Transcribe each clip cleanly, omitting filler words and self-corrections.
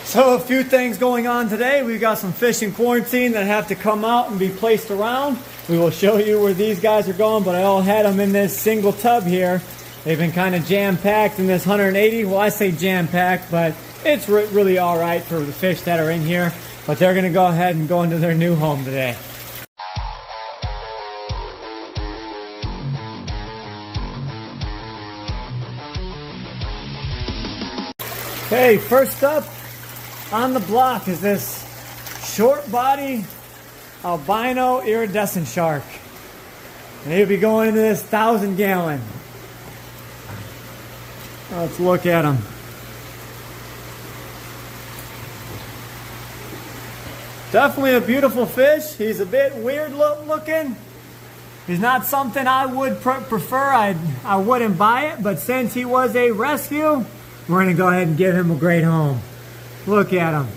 So a few things going on today. We've got some fish in quarantine that have to come out and be placed around. We will show you where these guys are going, but I all had them in this single tub here. They've been kind of jam-packed in this 180. Well, I say jam-packed, but it's really all right for the fish that are in here. But they're going to go ahead and go into their new home today. Okay, first up on the block is this short body albino iridescent shark. And he'll be going into this 1,000-gallon. Let's look at him. Definitely a beautiful fish. He's a bit weird looking. He's not something I would prefer. I wouldn't buy it, but since he was a rescue, we're going to go ahead and give him a great home. Look at him.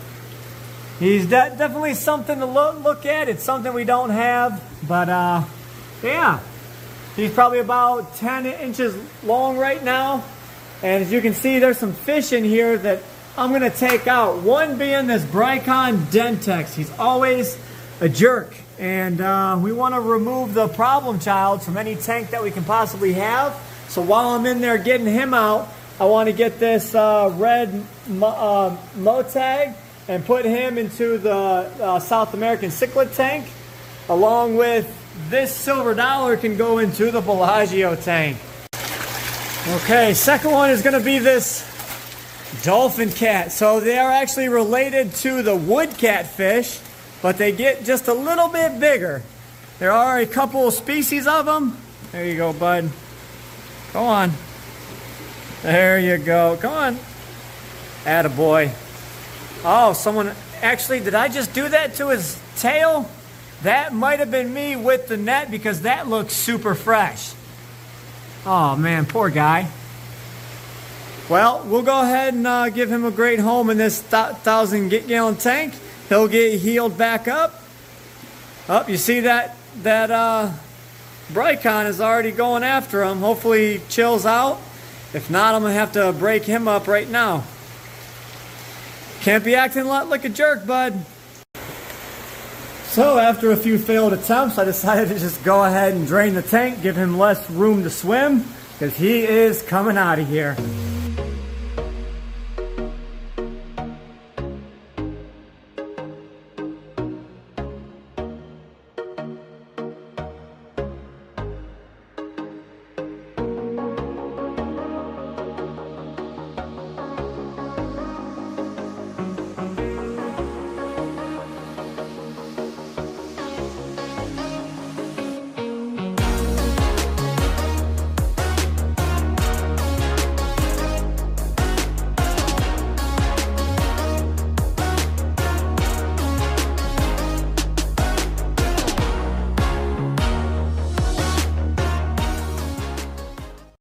He's definitely something to look at. It's something we don't have, but yeah. He's probably about 10 inches long right now. And as you can see, there's some fish in here that I'm going to take out. One being this Bricon Dentex. He's always a jerk. And we want to remove the problem child from any tank that we can possibly have. So while I'm in there getting him out, I want to get this red Motag and put him into the South American cichlid tank, along with this silver dollar can go into the Bellagio tank. Okay, second one is going to be this Dolphin Cat. So they are actually related to the wood catfish, but they get just a little bit bigger. There are a couple of species of them. There you go, bud. Go on. There you go. Come on. Attaboy. Oh, someone... Actually, did I just do that to his tail? That might have been me with the net because that looks super fresh. Oh, man. Poor guy. Well, we'll go ahead and give him a great home in this 1,000-gallon tank. He'll get healed back up. Oh, you see that Bricon is already going after him. Hopefully he chills out. If not, I'm going to have to break him up right now. Can't be acting like a jerk, bud. So after a few failed attempts, I decided to just go ahead and drain the tank, give him less room to swim, because he is coming out of here.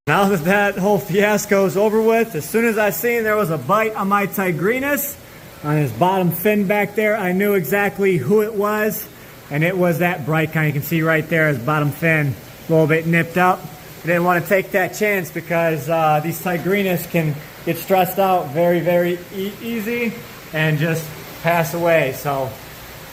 Now that whole fiasco is over with, as soon as I seen there was a bite on my Tigrinus, on his bottom fin back there, I knew exactly who it was, and it was that Bricon. You can see right there his bottom fin, a little bit nipped up. I didn't want to take that chance because these Tigrinus can get stressed out very, very easy and just pass away. So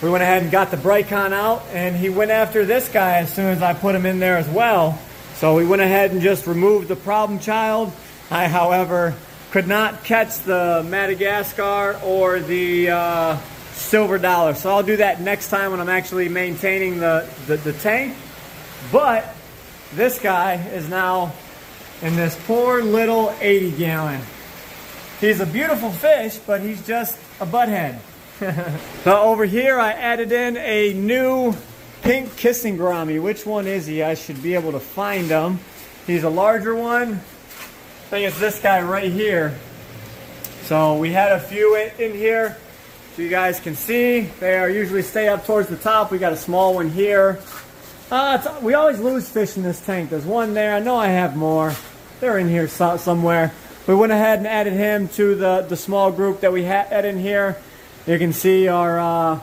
we went ahead and got the Bricon out, and he went after this guy as soon as I put him in there as well. So we went ahead and just removed the problem child. I, however, could not catch the Madagascar or the silver dollar. So I'll do that next time when I'm actually maintaining the tank. But this guy is now in this poor little 80-gallon. He's a beautiful fish, but he's just a butthead. So over here I added in a new pink kissing gourami. Which one is he? I should be able to find him. He's a larger one. I think it's this guy right here. So we had a few in here, so you guys can see. They are usually stay up towards the top. We got a small one here. We always lose fish in this tank. There's one there. I know I have more. They're in here somewhere. We went ahead and added him to the small group that we had in here. You can see our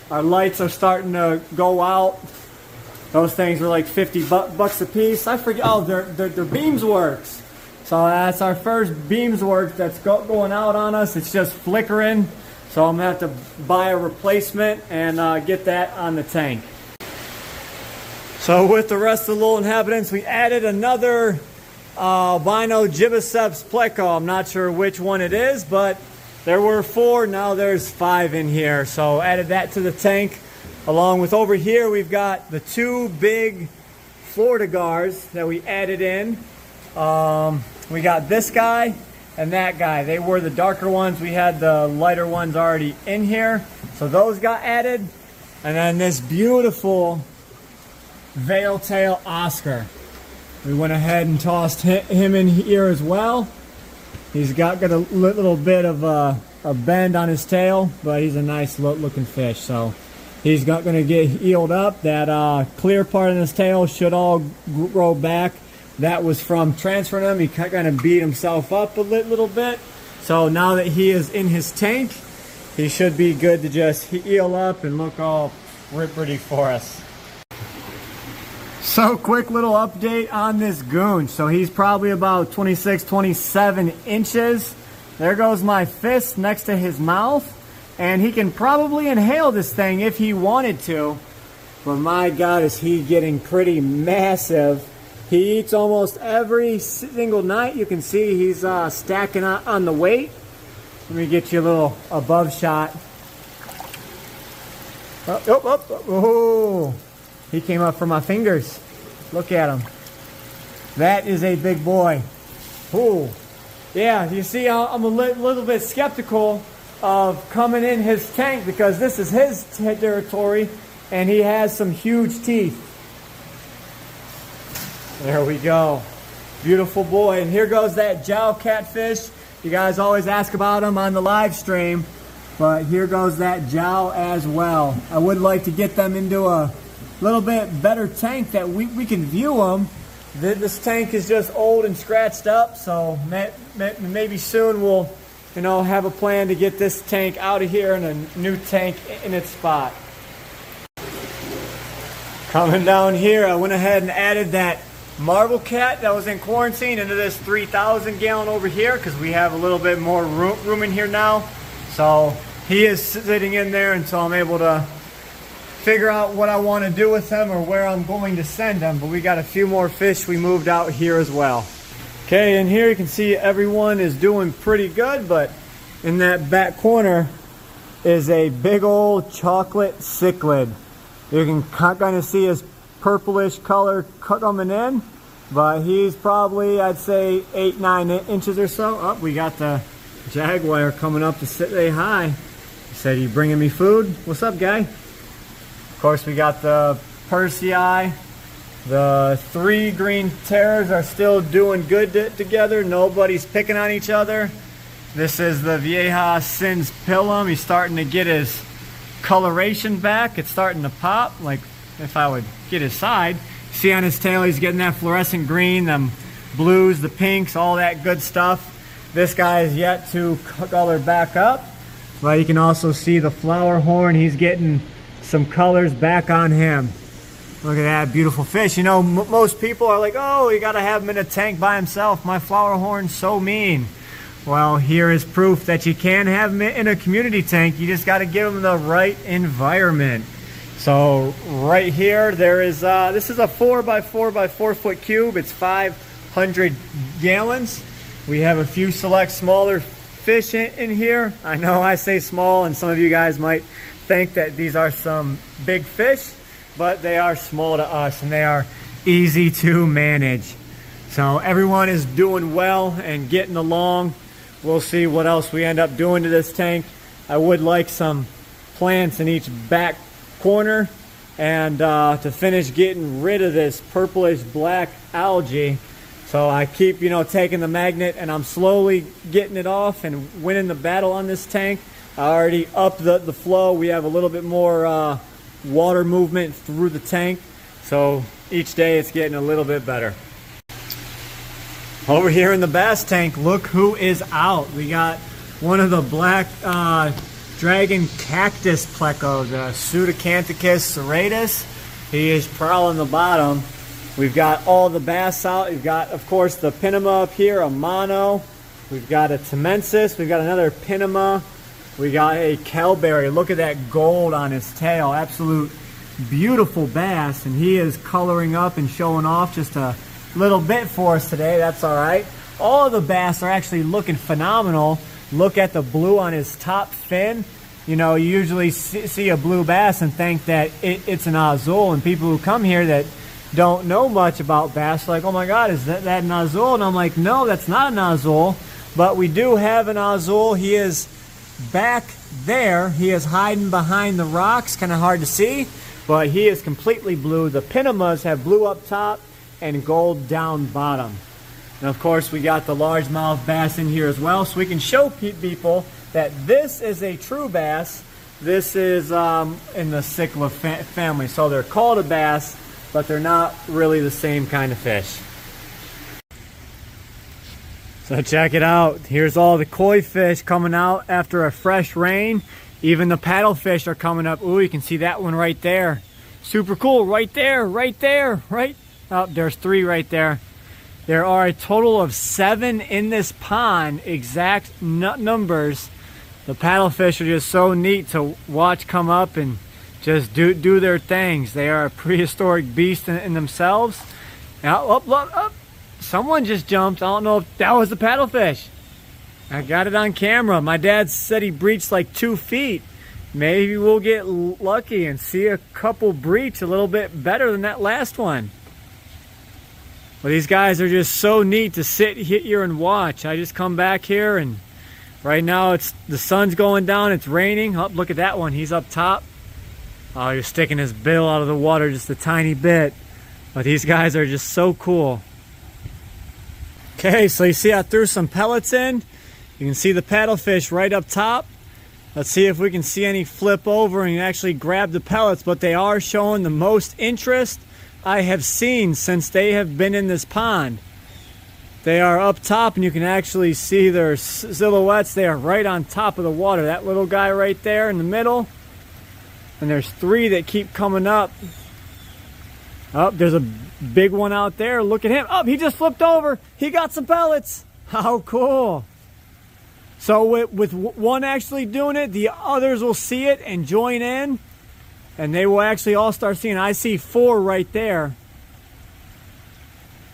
lights are starting to go out. Those things are like 50 bucks a piece. I forget. Oh, their beams works. So that's our first beams work that's going out on us. It's just flickering. So I'm going to have to buy a replacement and get that on the tank. So with the rest of the little inhabitants, we added another albino Gibiceps pleco. I'm not sure which one it is, but there were 4, now there's 5 in here. So added that to the tank. Along with over here, we've got the 2 big Florida gars that we added in. We got this guy and that guy. They were the darker ones. We had the lighter ones already in here. So those got added. And then this beautiful veil-tail Oscar. We went ahead and tossed him in here as well. He's got a little bit of a bend on his tail, but he's a nice looking fish. So he's going to get healed up. That clear part of his tail should all grow back. That was from transferring him. He kind of beat himself up a little bit. So now that he is in his tank, he should be good to just heal up and look all pretty for us. So quick little update on this goon. So he's probably about 26, 27 inches. There goes my fist next to his mouth. And he can probably inhale this thing if he wanted to. But my God, is he getting pretty massive. He eats almost every single night. You can see he's stacking on the weight. Let me get you a little above shot. Oh. He came up from my fingers. Look at him. That is a big boy. Ooh. Yeah, you see, I'm a little bit skeptical of coming in his tank because this is his territory and he has some huge teeth. There we go. Beautiful boy. And here goes that jowl catfish. You guys always ask about him on the live stream, but here goes that jowl as well. I would like to get them into a little bit better tank that we can view them. This tank is just old and scratched up, so maybe soon we'll have a plan to get this tank out of here and a new tank in its spot. Coming down here, I went ahead and added that marble cat that was in quarantine into this 3,000 gallon over here because we have a little bit more room in here now. So he is sitting in there until I'm able to figure out what I want to do with him or where I'm going to send him. But we got a few more fish we moved out here as well. Okay, in here you can see everyone is doing pretty good, but in that back corner is a big old chocolate cichlid. You can kind of see his purplish color coming in, but he's probably, I'd say, 8-9 inches or so. Oh, we got the jaguar coming up to say hi. He said, "You bringing me food?" What's up, guy? Of course, we got the Persei. The 3 green terrors are still doing good together. Nobody's picking on each other. This is the Vieja Sins Pilum. He's starting to get his coloration back. It's starting to pop. Like if I would get his side. See on his tail, he's getting that fluorescent green, them blues, the pinks, all that good stuff. This guy is yet to color back up. But you can also see the flower horn. He's getting some colors back on him. Look at that beautiful fish. You know, most people are like, oh, you got to have him in a tank by himself. My flower horn's so mean. Well, here is proof that you can have him in a community tank. You just got to give him the right environment. So right here, there is, this is a 4x4 by 4 foot cube. It's 500 gallons. We have a few select smaller fish in here. I know I say small, and some of you guys might think that these are some big fish, but they are small to us and they are easy to manage. So everyone is doing well and getting along. We'll see what else we end up doing to this tank. I would like some plants in each back corner and to finish getting rid of this purplish black algae. So I keep, taking the magnet and I'm slowly getting it off and winning the battle on this tank. I already upped the flow. We have a little bit more water movement through the tank, so each day it's getting a little bit better. Over here in the bass tank, look who is out. We got one of the black dragon cactus plecos, Pseudacanthicus serratus. He is prowling the bottom. We've got all the bass out. We've got, of course, the Pinema up here, a mono. We've got a Temensis. We've got another Pinema. We got a Kelberry. Look at that gold on his tail. Absolute beautiful bass. And he is coloring up and showing off just a little bit for us today. That's all right. All of the bass are actually looking phenomenal. Look at the blue on his top fin. You know, you usually see a blue bass and think that it's an azul. And people who come here that don't know much about bass are like, oh my God, is that an azul? And I'm like, no, that's not an azul. But we do have an azul. He is back there. He is hiding behind the rocks. Kind of hard to see, but he is completely blue. The Pinemas have blue up top and gold down bottom. And of course, we got the largemouth bass in here as well, so we can show people that this is a true bass. This is in the cichlid family. So they're called a bass, but they're not really the same kind of fish. So check it out. Here's all the koi fish coming out after a fresh rain. Even the paddlefish are coming up. Ooh, you can see that one right there. Super cool. Right there, right there, right. Oh, there's 3 right there. There are a total of 7 in this pond, exact numbers. The paddlefish are just so neat to watch come up and just do their things. They are a prehistoric beast in themselves. Now, up. Someone just jumped. I don't know if that was the paddlefish. I got it on camera. My dad said he breached like 2 feet. Maybe we'll get lucky and see a couple breach a little bit better than that last one. But these guys are just so neat to sit here and watch. I just come back here and right now the sun's going down. It's raining. Oh, look at that one. He's up top. Oh, he's sticking his bill out of the water just a tiny bit. But these guys are just so cool. Okay, so you see I threw some pellets in. You can see the paddlefish right up top. Let's see if we can see any flip over and actually grab the pellets, but they are showing the most interest I have seen since they have been in this pond. They are up top and you can actually see their silhouettes. They are right on top of the water. That little guy right there in the middle. And there's 3 that keep coming up. Oh, there's a big one out there. Look at him. Oh, he just flipped over. He got some pellets. How cool. So with one actually doing it, the others will see it and join in. And they will actually all start seeing. I see 4 right there.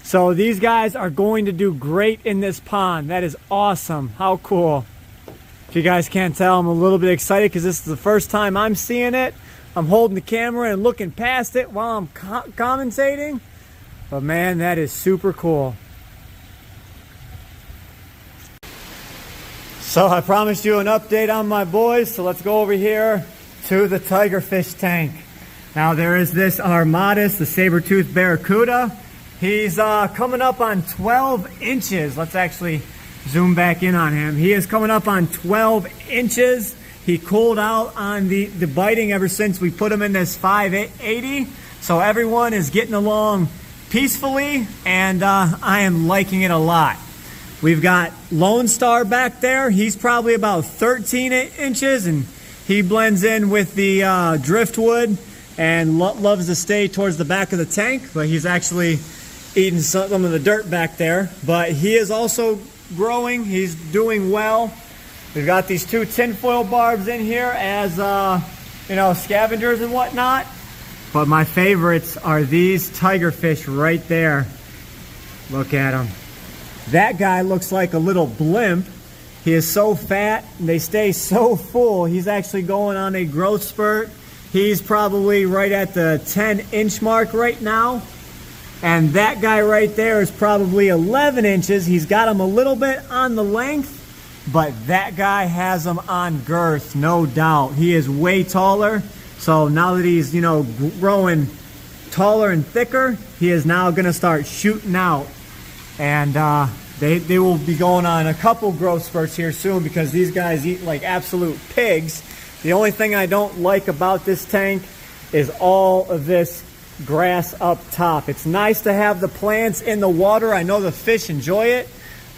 So these guys are going to do great in this pond. That is awesome. How cool. If you guys can't tell, I'm a little bit excited because this is the first time I'm seeing it. I'm holding the camera and looking past it while I'm commentating. But man, that is super cool. So I promised you an update on my boys. So let's go over here to the tigerfish tank. Now there is this Armatus, the Saber-Tooth Barracuda. He's coming up on 12 inches. Let's actually zoom back in on him. He is coming up on 12 inches. He cooled out on the biting ever since we put him in this 580. So everyone is getting along peacefully, and I am liking it a lot. We've got Lone Star back there. He's probably about 13 inches, and he blends in with the driftwood and loves to stay towards the back of the tank, but he's actually eating some of the dirt back there. But he is also growing. He's doing well. We've got these 2 tinfoil barbs in here as you know, scavengers and whatnot. But my favorites are these tigerfish right there. Look at them. That guy looks like a little blimp. He is so fat, and they stay so full. He's actually going on a growth spurt. He's probably right at the 10-inch mark right now. And that guy right there is probably 11 inches. He's got him a little bit on the length, but that guy has him on girth, no doubt. He is way taller. So now that he's, you know, growing taller and thicker, he is now going to start shooting out. And they will be going on a couple growth spurts here soon because these guys eat like absolute pigs. The only thing I don't like about this tank is all of this grass up top. It's nice to have the plants in the water. I know the fish enjoy it,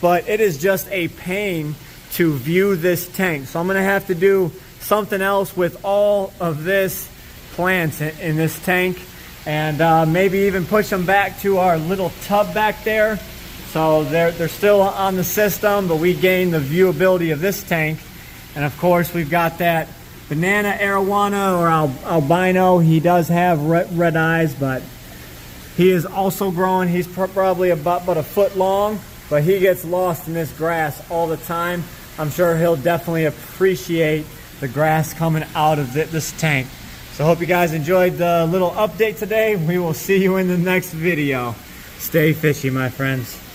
but it is just a pain to view this tank. So I'm going to have to do something else with all of this plants in this tank. and maybe even push them back to our little tub back there. So they're still on the system, but we gain the viewability of this tank. And of course, we've got that banana arowana or albino. He does have red eyes, but he is also growing. He's probably about a foot long, but he gets lost in this grass all the time. I'm sure he'll definitely appreciate the grass coming out of this tank. So I hope you guys enjoyed the little update today. We will see you in the next video. Stay fishy, my friends.